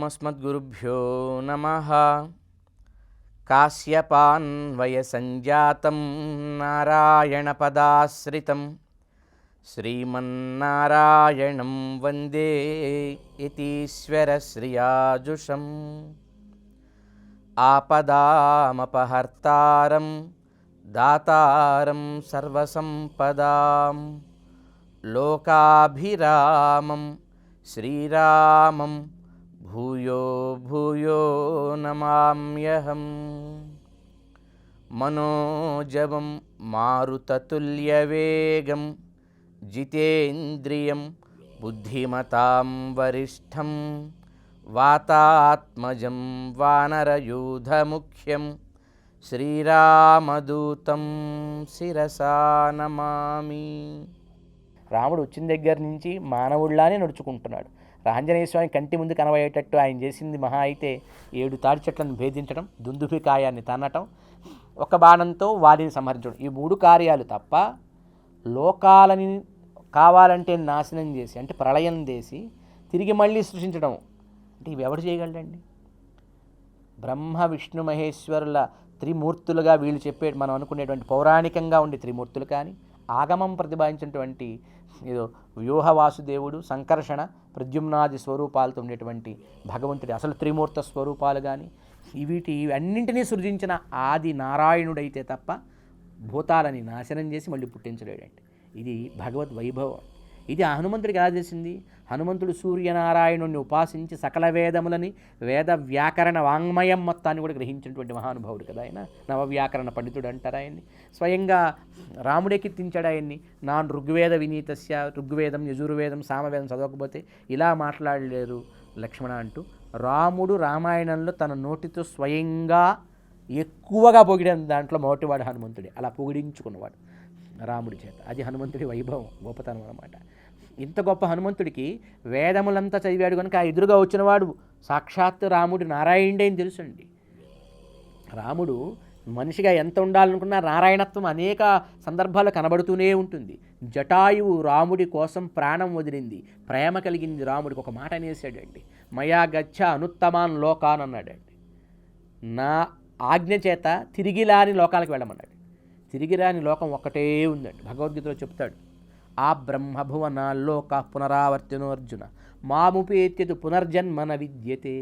अस्मद्गुरुभ्यो नमः। काश्यपान्वयसञ्जातं नारायणपदाश्रितं श्रीमन्नारायणं वन्दे यतीश्वरश्रियाजुषम्। आपदामपहर्तारं दातारं सर्वसम्पदां लोकाभिरामं श्रीरामं भूयो भूयो नमाम्यहम्। मनोजवं मारुततुल्यवेगं जितेन्द्रियं बुद्धिमतां वरिष्ठं वातात्मजं वानरयूथमुख्यं శ్రీరామదూతం శిరసా నమామి. రాముడు వచ్చిన దగ్గర నుంచి మానవుళ్లానే నడుచుకుంటున్నాడు. ఆంజనేయ స్వామి కంటి ముందు కనబడేటట్టు ఆయన చేసింది మహా అయితే 7 తాడి చెట్లను భేదించడం, దుందుభికాయాన్ని తన్నటం, ఒక బాణంతో వారిని సంహరించడం. ఈ 3 కార్యాలు తప్ప లోకాలని కావాలంటే నాశనం చేసి, అంటే ప్రళయం చేసి తిరిగి మళ్ళీ సృష్టించడం అంటే ఇవి ఎవరు చేయగలరండి? బ్రహ్మ విష్ణు మహేశ్వరుల త్రిమూర్తులుగా వీళ్ళు చెప్పే మనం అనుకునేటువంటి పౌరాణికంగా ఉండే త్రిమూర్తులు కానీ, ఆగమం ప్రతిపాదించినటువంటి ఏదో వ్యూహ వాసుదేవుడు, సంకర్షణ, ప్రద్యుమ్నాది స్వరూపాలతో ఉండేటువంటి భగవంతుడి అసలు త్రిమూర్త స్వరూపాలు కానీ, ఇవన్నింటినీ సృజించిన ఆది నారాయణుడైతే తప్ప భూతాలని నాశనం చేసి మళ్ళీ పుట్టించలేడండి. ఇది భగవద్ వైభవం. ఇది ఆ హనుమంతుడికి ఎలా తెలిసింది? హనుమంతుడు సూర్యనారాయణుడిని ఉపాసించి సకల వేదములని, వేద వ్యాకరణ వాంగ్మయం మొత్తాన్ని కూడా గ్రహించినటువంటి మహానుభావుడు కదా ఆయన. నవవ్యాకరణ పండితుడు అంటారు ఆయన్ని. స్వయంగా రాముడే కీర్తించాడు ఆయన్ని. నాన్ ఋగ్వేద వినీతస్య, ఋగ్వేదం యజుర్వేదం సామవేదం చదవకపోతే ఇలా మాట్లాడలేరు లక్ష్మణ అంటూ రాముడు రామాయణంలో తన నోటితో స్వయంగా ఎక్కువగా పొగిడిన దాంట్లో మొదటివాడు హనుమంతుడే. అలా పొగిడించుకున్నవాడు రాముడి చేత. అది హనుమంతుడి వైభవం, గొప్పతనం అన్నమాట. ఇంత గొప్ప హనుమంతుడికి వేదములంతా చదివాడు కనుక ఆ ఎదురుగా వచ్చినవాడు సాక్షాత్ రాముడు నారాయణుడే అని తెలుసండి. రాముడు మనిషిగా ఎంత ఉండాలనుకున్నా నారాయణత్వం అనేక సందర్భాల్లో కనబడుతూనే ఉంటుంది. జటాయువు రాముడి కోసం ప్రాణం వదిలింది, ప్రేమ కలిగింది రాముడికి. ఒక మాట అనేసాడండి, మయా గచ్చ అనుత్తమాన్ లోకాన్ అన్నాడండి. నా ఆజ్ఞ చేత తిరిగిలాని లోకాలకు వెళ్ళమన్నాడు. తిరిగిరాని లోకం ఒక్కటే ఉందండి. భగవద్గీతలో చెప్తాడు, ఆ బ్రహ్మభువనాల్లోక పునరావర్తినోర్జున మాముపేత్యతు పునర్జన్మన విద్యతే.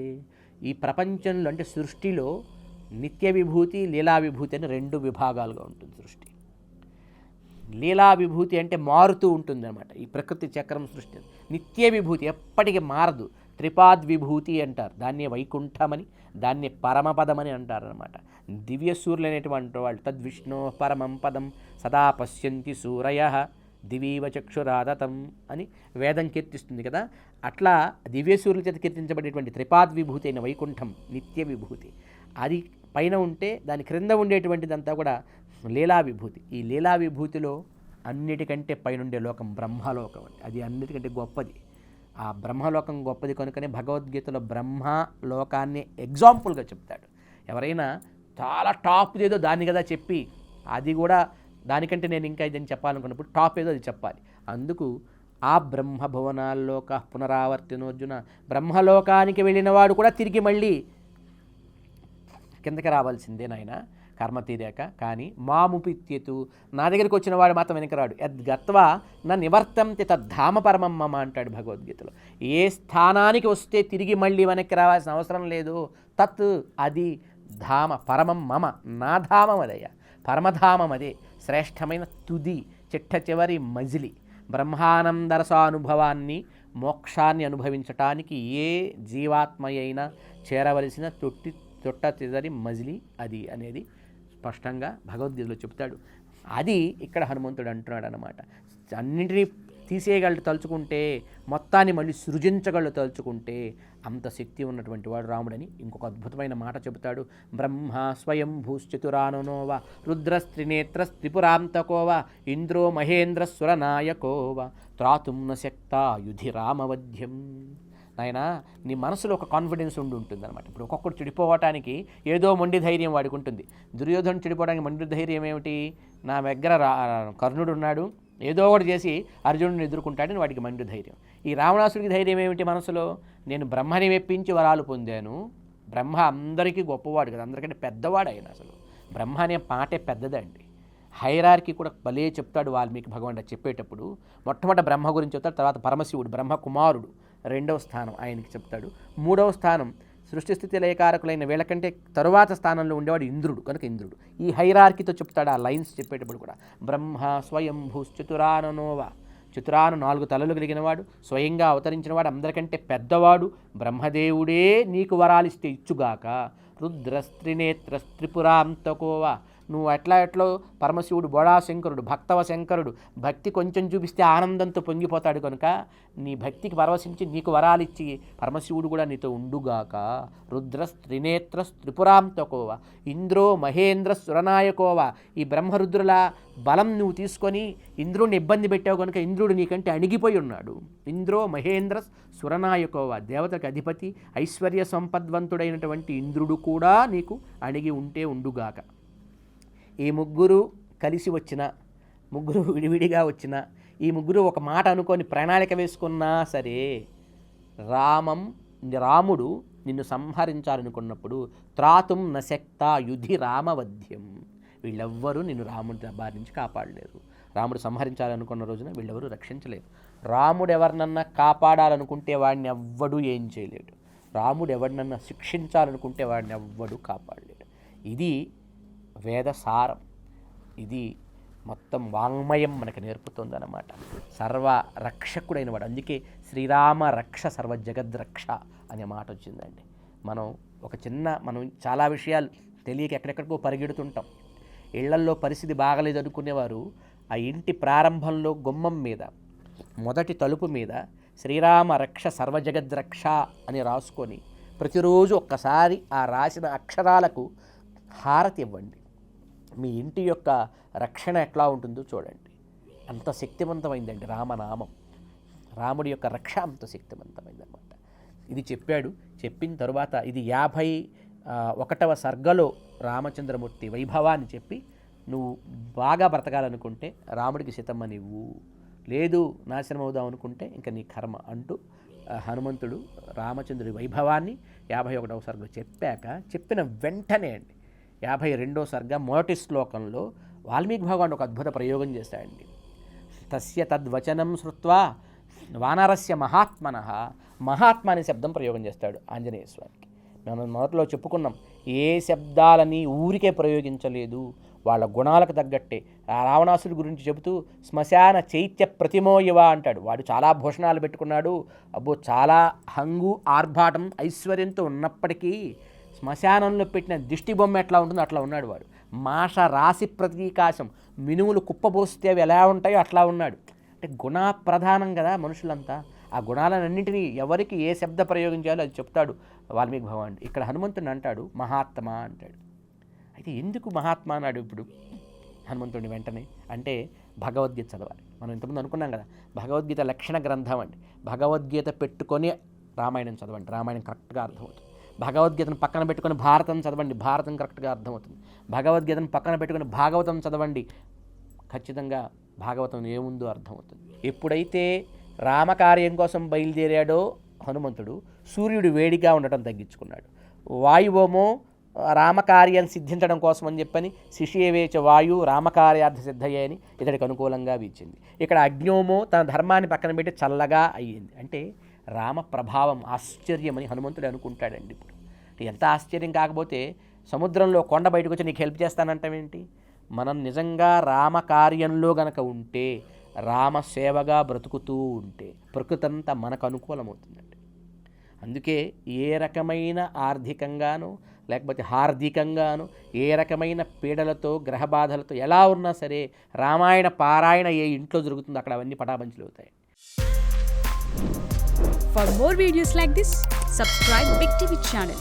ఈ ప్రపంచంలో అంటే సృష్టిలో నిత్య విభూతి, లీలా విభూతి అని 2 విభాగాలుగా ఉంటుంది సృష్టి. లీలా విభూతి అంటే మారుతూ ఉంటుంది అనమాట. ఈ ప్రకృతి చక్రం సృష్టి. నిత్య విభూతి ఎప్పటికీ మారదు, త్రిపాద్ విభూతి అంటారు. దాన్నే వైకుంఠమని, దాన్ని పరమపదమని అంటారనమాట. దివ్య సూర్యులు అనేటువంటి వాళ్ళు తద్విష్ణో పరమం పదం సదా పశ్యంతి సూరయ దివీవ చక్షురాదతం అని వేదం కీర్తిస్తుంది కదా. అట్లా దివ్య సూర్యుల చేత కీర్తించబడేటువంటి త్రిపాద్ విభూతి అయిన వైకుంఠం నిత్య విభూతి. అది పైన ఉంటే దాని క్రింద ఉండేటువంటిదంతా కూడా లీలా విభూతి. ఈ లీలా విభూతిలో అన్నిటికంటే పైనుండే లోకం బ్రహ్మలోకం అండి. అది అన్నిటికంటే గొప్పది. ఆ బ్రహ్మలోకం గొప్పది కనుకనే భగవద్గీతలో బ్రహ్మలోకాన్ని ఎగ్జాంపుల్గా చెప్తాడు. ఎవరైనా చాలా టాప్ ఏదో దాన్ని కదా చెప్పి, అది కూడా దానికంటే నేను ఇంకా ఇదని చెప్పాలనుకున్నప్పుడు టాప్ ఏదో అది చెప్పాలి. అందుకు ఆ బ్రహ్మభువనాల్లోక పునరావర్తినోర్జున, బ్రహ్మలోకానికి వెళ్ళినవాడు కూడా తిరిగి మళ్ళీ కిందకి రావాల్సిందే నాయన కర్మ తీరాక. కానీ మాముపిత్యతు, నా దగ్గరికి వచ్చిన వాడు మాత్రం వెనకరాడు. యద్గత్వా నా నివర్తంతి తద్ధామ పరమం మమ అంటాడు భగవద్గీతలో. ఏ స్థానానికి వస్తే తిరిగి మళ్ళీ వెనక్కి రావాల్సిన అవసరం లేదు. తత్ అది ధామ పరమం మమ, నా ధామం అదయ్యా, పరమధామం అదే, శ్రేష్టమైన తుది, చిట్ట చివరి మజిలి. బ్రహ్మానందరసానుభవాన్ని, మోక్షాన్ని అనుభవించటానికి ఏ జీవాత్మ అయినా చేరవలసిన తొట్ట చివరి మజిలి అది అనేది స్పష్టంగా భగవద్గీతలో చెప్తాడు. అది ఇక్కడ హనుమంతుడు అంటున్నాడు అన్నమాట. అన్నింటినీ తీసేయగలడు తలుచుకుంటే, మొత్తాన్ని మళ్ళీ సృజించగలడు తలుచుకుంటే. అంత శక్తి ఉన్నటువంటి వాడు రాముడని ఇంకొక అద్భుతమైన మాట చెబుతాడు. బ్రహ్మ స్వయం భూశ్చతురానునోవ రుద్రస్త్రినేత్రస్త్రిపురాంతకోవ ఇంద్రో మహేంద్రస్వరనాయకోవ త్రాతుం న శక్తా యుధి రామవధ్యం. నాయన నీ మనసులో ఒక కాన్ఫిడెన్స్ ఉంటుంది అనమాట. ఇప్పుడు ఒక్కొక్కడు చెడిపోవటానికి ఏదో మొండి ధైర్యం వాడికి ఉంటుంది. దుర్యోధను చెడిపోవడానికి మొండి ధైర్యం ఏమిటి? నా దగ్గర కర్ణుడు ఉన్నాడు, ఏదో ఒకటి చేసి అర్జునుడిని ఎదుర్కొంటాడని వాడికి మండు ధైర్యం. ఈ రావణాసుడికి ధైర్యం ఏమిటి మనసులో? నేను బ్రహ్మని మెప్పించి వరాలు పొందాను. బ్రహ్మ అందరికీ గొప్పవాడు కదా, అందరికంటే పెద్దవాడు ఆయన. అసలు బ్రహ్మ అనే పాటే పెద్దదండి. హైరార్కీ కూడా భలే చెప్తాడు వాల్మీకి భగవానుడు చెప్పేటప్పుడు. మొట్టమొదటి బ్రహ్మ గురించి చెప్తాడు, తర్వాత పరమశివుడు బ్రహ్మ కుమారుడు 2వ స్థానం ఆయనకి చెప్తాడు. 3వ స్థానం సృష్టి స్థితి లయకారకులైన వీళ్ళకంటే తరువాత స్థానంలో ఉండేవాడు ఇంద్రుడు కనుక ఇంద్రుడు. ఈ హైరార్కీతో చెప్తాడు ఆ లైన్స్ చెప్పేటప్పుడు కూడా. బ్రహ్మ స్వయంభూ చతురాననోవా, చతురాను 4 తలలు కలిగినవాడు, స్వయంగా అవతరించినవాడు, అందరికంటే పెద్దవాడు బ్రహ్మదేవుడే నీకు వరాలిస్తే ఇచ్చుగాక. రుద్రస్త్రినేత్రస్త్రిపురాంతకోవా, నువ్వు ఎట్లో పరమశివుడు బోళాశంకరుడు, భక్తవ శంకరుడు, భక్తి కొంచెం చూపిస్తే ఆనందంతో పొంగిపోతాడు కనుక నీ భక్తికి పరవశించి నీకు వరాలిచ్చి పరమశివుడు కూడా నీతో ఉండుగాక. రుద్రస్త్రినేత్రస్త్రిపురాంతకోవ, ఇంద్రో మహేంద్ర సురనాయకోవ, ఈ బ్రహ్మరుద్రుల బలం నువ్వు తీసుకొని ఇంద్రుడిని ఇబ్బంది పెట్టావు కనుక ఇంద్రుడు నీకంటే అణిగిపోయి ఉన్నాడు. ఇంద్రో మహేంద్ర సురనాయకోవ, దేవతలకు అధిపతి ఐశ్వర్య సంపద్వంతుడైనటువంటి ఇంద్రుడు కూడా నీకు అణిగి ఉంటే ఉండుగాక. ఈ ముగ్గురు కలిసి వచ్చిన, ముగ్గురు విడివిడిగా వచ్చిన, ఈ ముగ్గురు ఒక మాట అనుకొని ప్రణాళిక వేసుకున్నా సరే రాముడు నిన్ను సంహరించాలనుకున్నప్పుడు త్రాతుం నశక్త యుధి రామవధ్యం, వీళ్ళెవ్వరూ నిన్ను రాముడి బారి నుంచి కాపాడలేరు. రాముడు సంహరించాలనుకున్న రోజున వీళ్ళెవరూ రక్షించలేరు. రాముడు ఎవరినన్నా కాపాడాలనుకుంటే వాడిని ఎవ్వడూ ఏం చేయలేడు. రాముడు ఎవరినన్నా శిక్షించాలనుకుంటే వాడిని ఎవ్వడూ కాపాడలేడు. ఇది వేదసారం, ఇది మొత్తం వాంగ్మయం మనకు నేర్పుతుందన్నమాట. సర్వ రక్షకుడైన వాడు, అందుకే శ్రీరామ రక్ష సర్వ జగద్రక్ష అనే మాట వచ్చిందండి. మనం చాలా విషయాలు తెలియక ఎక్కడెక్కడికో పరిగెడుతుంటాం. ఇళ్లల్లో పరిస్థితి బాగలేదు అనుకునేవారు ఆ ఇంటి ప్రారంభంలో గుమ్మం మీద మొదటి తలుపు మీద శ్రీరామ రక్ష సర్వజగద్రక్ష అని రాసుకొని ప్రతిరోజు ఒక్కసారి ఆ రాసిన అక్షరాలకు హారతి ఇవ్వండి. మీ ఇంటి యొక్క రక్షణ ఎట్లా ఉంటుందో చూడండి. అంత శక్తివంతమైందండి రామనామం. రాముడి యొక్క రక్ష అంత శక్తివంతమైందన్నమాట. ఇది చెప్పాడు. చెప్పిన తరువాత ఇది 51వ సర్గలో రామచంద్రమూర్తి వైభవాన్ని చెప్పి, నువ్వు బాగా బ్రతకాలనుకుంటే రాముడికి శతమ్మనివ్వు, లేదు నాశనం అవుదాం అనుకుంటే ఇంకా నీ కర్మ అంటూ హనుమంతుడు రామచంద్రుడి వైభవాన్ని 51వ సర్గలో చెప్పిన వెంటనే అండి 52వ సర్గ మొదటి శ్లోకంలో వాల్మీకి భగవానుడు ఒక అద్భుత ప్రయోగం చేశాడండి. తస్య తద్వచనం శ్రుత్వా వానరస్య మహాత్మనః, మహాత్మ అనే శబ్దం ప్రయోగం చేస్తాడు ఆంజనేయ స్వామికి. మనం మొదట్లో చెప్పుకున్నాం, ఏ శబ్దాలని ఊరికే ప్రయోగించలేదు, వాళ్ళ గుణాలకు తగ్గట్టే. ఆ రావణాసుడి గురించి చెబుతూ శ్మశాన చైత్య ప్రతిమోయవ అంటాడు. వాడు చాలా భూషణాలు పెట్టుకున్నాడు, అబ్బో చాలా హంగు ఆర్భాటం ఐశ్వర్యంతో ఉన్నప్పటికీ శ్మశానంలో పెట్టిన దిష్టి బొమ్మ ఎట్లా ఉంటుందో అట్లా ఉన్నాడు వాడు. మాష రాశి ప్రతీకాశం, మినుములు కుప్పబోస్తే అవి ఎలా ఉంటాయో అట్లా ఉన్నాడు. అంటే గుణప్రధానం కదా మనుషులంతా. ఆ గుణాలన్నింటినీ ఎవరికి ఏ శబ్ద ప్రయోగం చేయాలో అది చెప్తాడు వాల్మీకి భగవానుడు. ఇక్కడ హనుమంతుడిని అంటాడు మహాత్మా అంటాడు. అయితే ఎందుకు మహాత్మా అన్నాడు ఇప్పుడు హనుమంతుడిని వెంటనే అంటే భగవద్గీత చదవాలి. మనం ఇంతకుముందు అనుకున్నాం కదా, భగవద్గీత లక్షణ గ్రంథం అండి. భగవద్గీత పెట్టుకొని రామాయణం చదవండి, రామాయణం కరెక్ట్గా అర్థమవుతుంది. భగవద్గీతను పక్కన పెట్టుకొని భారతం చదవండి, భారతం కరెక్ట్గా అర్థమవుతుంది. భగవద్గీతను పక్కన పెట్టుకొని భాగవతం చదవండి, ఖచ్చితంగా భాగవతం ఏముందో అర్థమవుతుంది. ఎప్పుడైతే రామకార్యం కోసం బయలుదేరాడో హనుమంతుడు, సూర్యుడు వేడిగా ఉండటం తగ్గించుకున్నాడు. వాయువేమో రామకార్యాన్ని సిద్ధించడం కోసం అని చెప్పని శిశియవేచ వాయు రామకార్యార్థ సిద్ధయ్యే అని ఇతడికి అనుకూలంగా వీచింది. ఇక్కడ అగ్నిమో తన ధర్మాన్ని పక్కన పెట్టి చల్లగా అయ్యింది. అంటే రామ ప్రభావం ఆశ్చర్యమని హనుమంతుడు అనుకుంటాడండి. ఇప్పుడు ఎంత ఆశ్చర్యం కాకపోతే సముద్రంలో కొండ బయటకు వచ్చి నీకు హెల్ప్ చేస్తానంటావేంటి? మనం నిజంగా రామకార్యంలో గనక ఉంటే, రామసేవగా బ్రతుకుతూ ఉంటే ప్రకృతి అంతా మనకు అనుకూలమవుతుందండి. అందుకే ఏ రకమైన ఆర్థికంగానో లేకపోతే హార్దికంగానో ఏ రకమైన పీడలతో గ్రహబాధలతో ఎలా ఉన్నా సరే రామాయణ పారాయణ ఏ ఇంట్లో జరుగుతుందో అక్కడ అవన్నీ పటాపంచలు అవుతాయి. For more videos like this, subscribe Big TV channel.